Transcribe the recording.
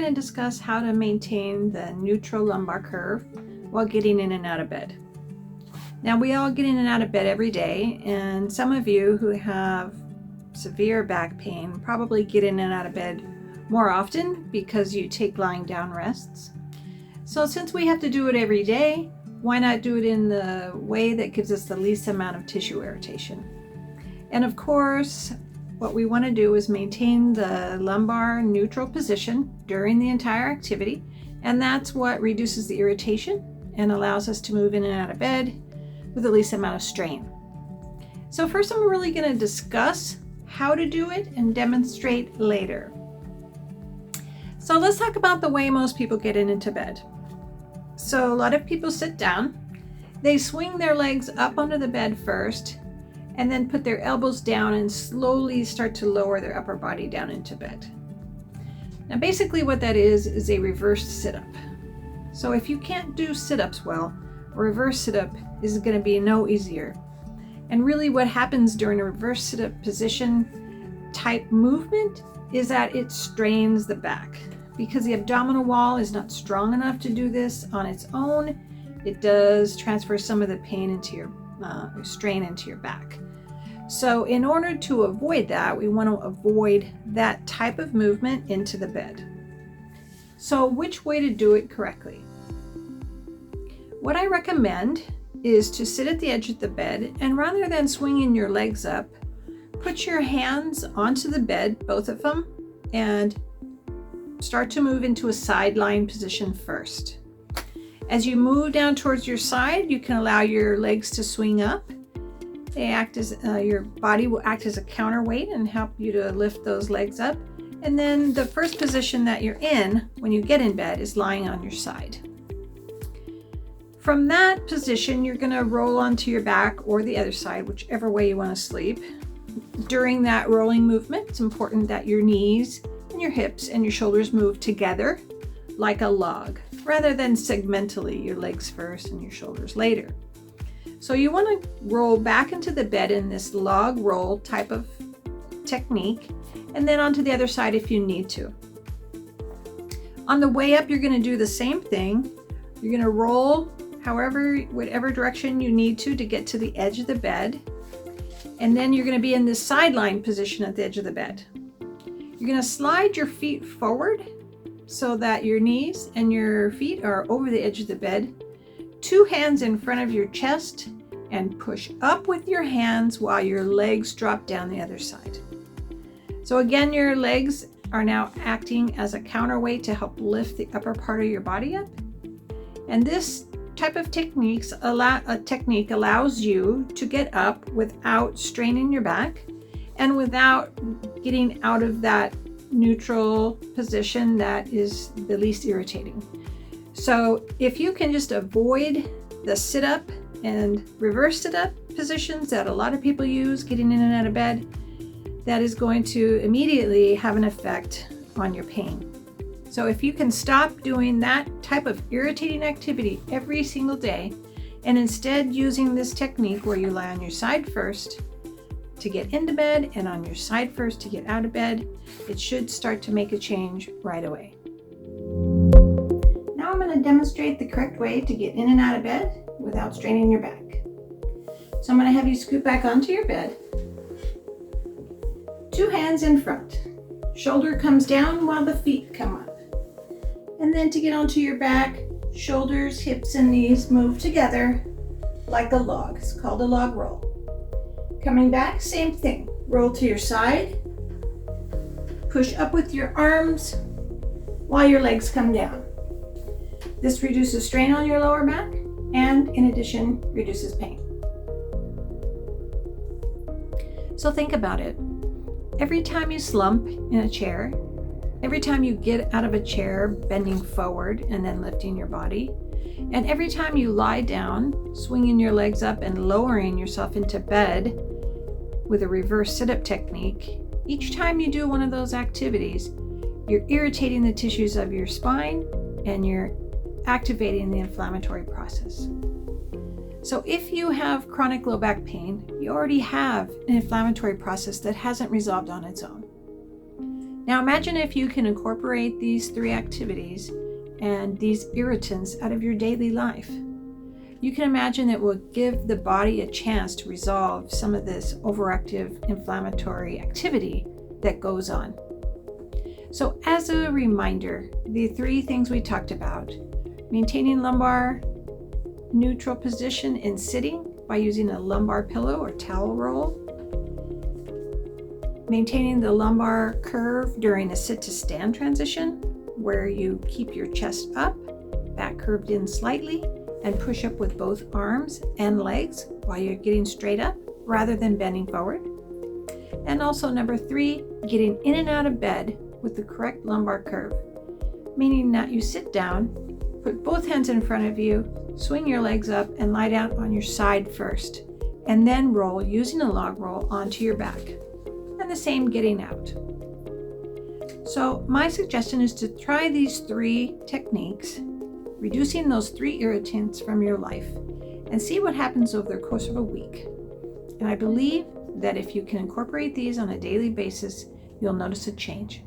going to discuss how to maintain the neutral lumbar curve while getting in and out of bed. Now, we all get in and out of bed every day, and some of you who have severe back pain probably get in and out of bed more often because you take lying down rests. So since we have to do it every day, why not do it in the way that gives us the least amount of tissue irritation? And of course, what we want to do is maintain the lumbar neutral position during the entire activity, and that's what reduces the irritation and allows us to move in and out of bed with the least amount of strain. So first, I'm really going to discuss how to do it and demonstrate later. So let's talk about the way most people get in into bed. So a lot of people sit down, they swing their legs up onto the bed first, and then put their elbows down and slowly start to lower their upper body down into bed. Now basically what that is a reverse sit-up. So if you can't do sit-ups well, a reverse sit-up is going to be no easier. And really what happens during a reverse sit-up position type movement is that it strains the back. Because the abdominal wall is not strong enough to do this on its own, it does transfer some of the pain into your strain into your back. So in order to avoid that, we want to avoid that type of movement into the bed. So which way to do it correctly? What I recommend is to sit at the edge of the bed, and rather than swinging your legs up, put your hands onto the bed, both of them, and start to move into a side lying position first. As you move down towards your side, you can allow your legs to swing up. They act as your body will act as a counterweight and help you to lift those legs up. And then the first position that you're in when you get in bed is lying on your side. From that position, you're going to roll onto your back or the other side, whichever way you want to sleep. During that rolling movement, it's important that your knees and your hips and your shoulders move together like a log, rather than segmentally, your legs first and your shoulders later. So you want to roll back into the bed in this log roll type of technique, and then onto the other side if you need to. On the way up, you're going to do the same thing. You're going to roll whatever direction you need to get to the edge of the bed, and then you're going to be in this sideline position at the edge of the bed. You're going to slide your feet forward so that your knees and your feet are over the edge of the bed. 2 hands in front of your chest, and push up with your hands while your legs drop down the other side. So again, your legs are now acting as a counterweight to help lift the upper part of your body up. And this type of technique allows you to get up without straining your back and without getting out of that neutral position that is the least irritating. So if you can just avoid the sit-up and reverse sit-up positions that a lot of people use getting in and out of bed, that is going to immediately have an effect on your pain. So if you can stop doing that type of irritating activity every single day, and instead using this technique where you lie on your side first to get into bed and on your side first to get out of bed, it should start to make a change right away. Now I'm going to demonstrate the correct way to get in and out of bed without straining your back. So I'm going to have you scoot back onto your bed. 2 hands in front. Shoulder comes down while the feet come up. And then to get onto your back, shoulders, hips, and knees move together like a log. It's called a log roll. Coming back, same thing. Roll to your side. Push up with your arms while your legs come down. This reduces strain on your lower back and, in addition, reduces pain. So think about it. Every time you slump in a chair, every time you get out of a chair bending forward and then lifting your body, and every time you lie down, swinging your legs up and lowering yourself into bed with a reverse sit-up technique, each time you do one of those activities, you're irritating the tissues of your spine and you're activating the inflammatory process. So if you have chronic low back pain, you already have an inflammatory process that hasn't resolved on its own. Now imagine if you can incorporate these 3 activities and these irritants out of your daily life. You can imagine it will give the body a chance to resolve some of this overactive inflammatory activity that goes on. So as a reminder, the 3 things we talked about: maintaining lumbar neutral position in sitting by using a lumbar pillow or towel roll, maintaining the lumbar curve during a sit to stand transition where you keep your chest up, back curved in slightly, and push up with both arms and legs while you're getting straight up rather than bending forward. And also number 3, getting in and out of bed with the correct lumbar curve, meaning that you sit down, put both hands in front of you, swing your legs up, and lie down on your side first, and then roll using a log roll onto your back. And the same getting out. So my suggestion is to try these 3 techniques, reducing those 3 irritants from your life, and see what happens over the course of a week. And I believe that if you can incorporate these on a daily basis, you'll notice a change.